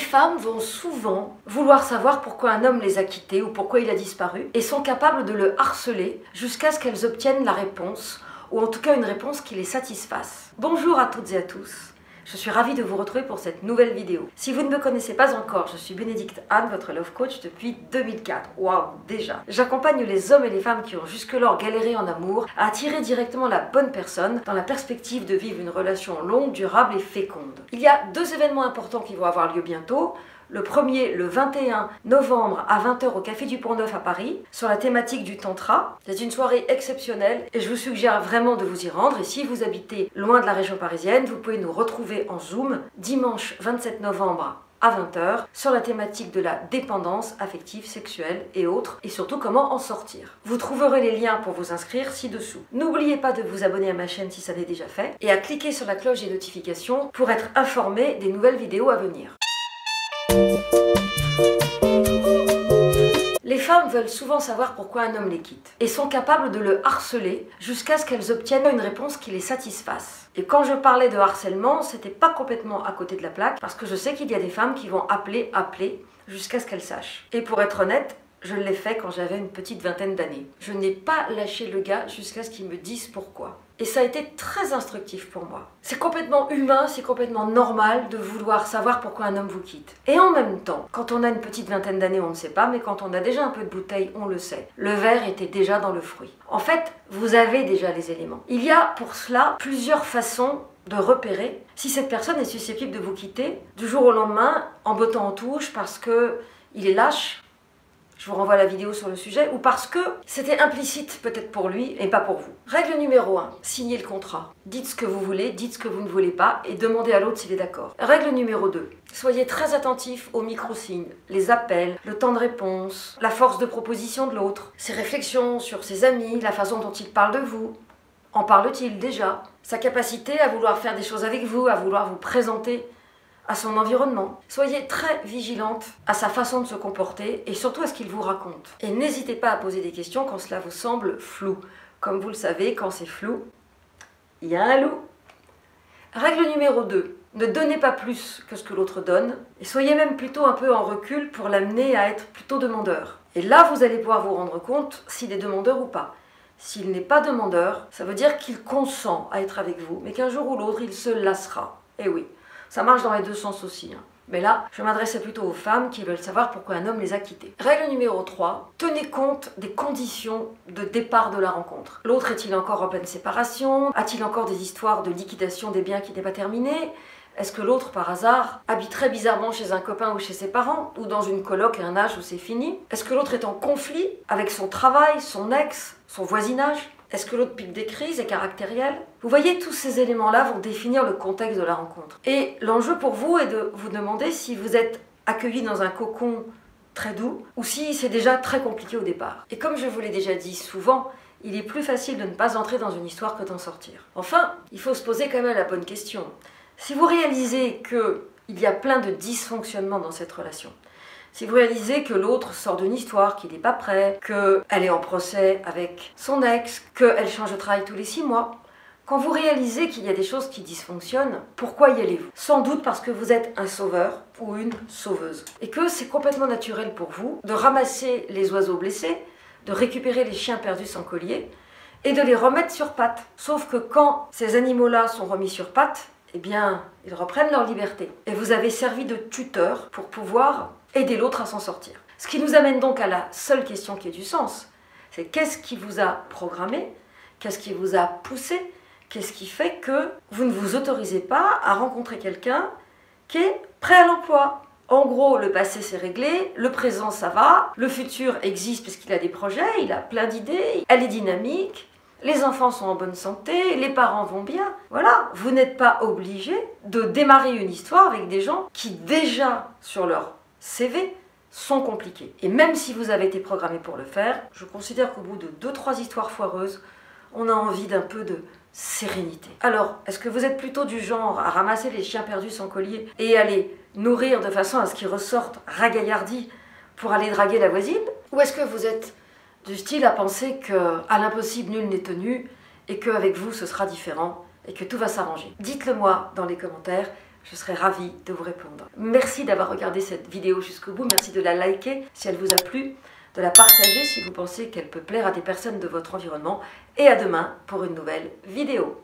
femmes vont souvent vouloir savoir pourquoi un homme les a quittées ou pourquoi il a disparu et sont capables de le harceler jusqu'à ce qu'elles obtiennent la réponse ou en tout cas une réponse qui les satisfasse. Bonjour à toutes et à tous. Je suis ravie de vous retrouver pour cette nouvelle vidéo. Si vous ne me connaissez pas encore, je suis Bénédicte Anne, votre love coach depuis 2004. Waouh, déjà. J'accompagne les hommes et les femmes qui ont jusque-là galéré en amour à attirer directement la bonne personne dans la perspective de vivre une relation longue, durable et féconde. Il y a 2 événements importants qui vont avoir lieu bientôt. Le premier, le 21 novembre à 20 h au Café du Pont-Neuf à Paris, sur la thématique du Tantra. C'est une soirée exceptionnelle et je vous suggère vraiment de vous y rendre. Et si vous habitez loin de la région parisienne, vous pouvez nous retrouver en Zoom dimanche 27 novembre à 20 h sur la thématique de la dépendance affective, sexuelle et autres, et surtout comment en sortir. Vous trouverez les liens pour vous inscrire ci-dessous. N'oubliez pas de vous abonner à ma chaîne si ça n'est déjà fait et à cliquer sur la cloche des notifications pour être informé des nouvelles vidéos à venir. Les femmes veulent souvent savoir pourquoi un homme les quitte et sont capables de le harceler jusqu'à ce qu'elles obtiennent une réponse qui les satisfasse. Et quand je parlais de harcèlement, c'était pas complètement à côté de la plaque parce que je sais qu'il y a des femmes qui vont appeler jusqu'à ce qu'elles sachent. Et pour être honnête, je l'ai fait quand j'avais une petite vingtaine d'années. Je n'ai pas lâché le gars jusqu'à ce qu'il me dise pourquoi. Et ça a été très instructif pour moi. C'est complètement humain, c'est complètement normal de vouloir savoir pourquoi un homme vous quitte. Et en même temps, quand on a une petite vingtaine d'années, on ne sait pas, mais quand on a déjà un peu de bouteille, on le sait. Le verre était déjà dans le fruit. En fait, vous avez déjà les éléments. Il y a pour cela plusieurs façons de repérer si cette personne est susceptible de vous quitter du jour au lendemain en bottant en touche parce qu'il est lâche. Je vous renvoie à la vidéo sur le sujet, ou parce que c'était implicite peut-être pour lui et pas pour vous. Règle numéro 1, signez le contrat. Dites ce que vous voulez, dites ce que vous ne voulez pas et demandez à l'autre s'il est d'accord. Règle numéro 2, soyez très attentif aux micro-signes, les appels, le temps de réponse, la force de proposition de l'autre, ses réflexions sur ses amis, la façon dont il parle de vous. En parle-t-il déjà? Sa capacité à vouloir faire des choses avec vous, à vouloir vous présenter à son environnement. Soyez très vigilante à sa façon de se comporter et surtout à ce qu'il vous raconte. Et n'hésitez pas à poser des questions quand cela vous semble flou. Comme vous le savez, quand c'est flou, il y a un loup. Règle numéro 2. Ne donnez pas plus que ce que l'autre donne et soyez même plutôt un peu en recul pour l'amener à être plutôt demandeur. Et là, vous allez pouvoir vous rendre compte s'il est demandeur ou pas. S'il n'est pas demandeur, ça veut dire qu'il consent à être avec vous, mais qu'un jour ou l'autre, il se lassera. Et oui. Ça marche dans les 2 sens aussi. Mais là, je m'adressais plutôt aux femmes qui veulent savoir pourquoi un homme les a quittées. Règle numéro 3, tenez compte des conditions de départ de la rencontre. L'autre est-il encore en pleine séparation? A-t-il encore des histoires de liquidation des biens qui n'est pas terminée? Est-ce que l'autre, par hasard, habiterait bizarrement chez un copain ou chez ses parents? Ou dans une coloc à un âge où c'est fini? Est-ce que l'autre est en conflit avec son travail, son ex, son voisinage? Est-ce que l'autre pique des crises, est caractériel? Vous voyez, tous ces éléments-là vont définir le contexte de la rencontre. Et l'enjeu pour vous est de vous demander si vous êtes accueilli dans un cocon très doux ou si c'est déjà très compliqué au départ. Et comme je vous l'ai déjà dit souvent, il est plus facile de ne pas entrer dans une histoire que d'en sortir. Enfin, il faut se poser quand même la bonne question. Si vous réalisez qu'il y a plein de dysfonctionnements dans cette relation, si vous réalisez que l'autre sort d'une histoire, qu'il n'est pas prêt, qu'elle est en procès avec son ex, qu'elle change de travail tous les 6 mois, quand vous réalisez qu'il y a des choses qui dysfonctionnent, pourquoi y allez-vous? Sans doute parce que vous êtes un sauveur ou une sauveuse. Et que c'est complètement naturel pour vous de ramasser les oiseaux blessés, de récupérer les chiens perdus sans collier et de les remettre sur pattes. Sauf que quand ces animaux-là sont remis sur pattes, eh bien, ils reprennent leur liberté. Et vous avez servi de tuteur pour pouvoir aider l'autre à s'en sortir. Ce qui nous amène donc à la seule question qui ait du sens. C'est qu'est-ce qui vous a programmé? Qu'est-ce qui vous a poussé? Qu'est-ce qui fait que vous ne vous autorisez pas à rencontrer quelqu'un qui est prêt à l'emploi? En gros, le passé c'est réglé, le présent ça va, le futur existe parce qu'il a des projets, il a plein d'idées, elle est dynamique, les enfants sont en bonne santé, les parents vont bien. Voilà, vous n'êtes pas obligé de démarrer une histoire avec des gens qui déjà sur leur CV sont compliqués. Et même si vous avez été programmé pour le faire, je considère qu'au bout de 2-3 histoires foireuses, on a envie d'un peu de sérénité. Alors, est-ce que vous êtes plutôt du genre à ramasser les chiens perdus sans collier et à les nourrir de façon à ce qu'ils ressortent ragaillardis pour aller draguer la voisine? Ou est-ce que vous êtes du style à penser qu'à l'impossible nul n'est tenu et qu'avec vous ce sera différent et que tout va s'arranger? Dites-le moi dans les commentaires. je serai ravie de vous répondre. Merci d'avoir regardé cette vidéo jusqu'au bout, merci de la liker si elle vous a plu, de la partager si vous pensez qu'elle peut plaire à des personnes de votre environnement, et à demain pour une nouvelle vidéo.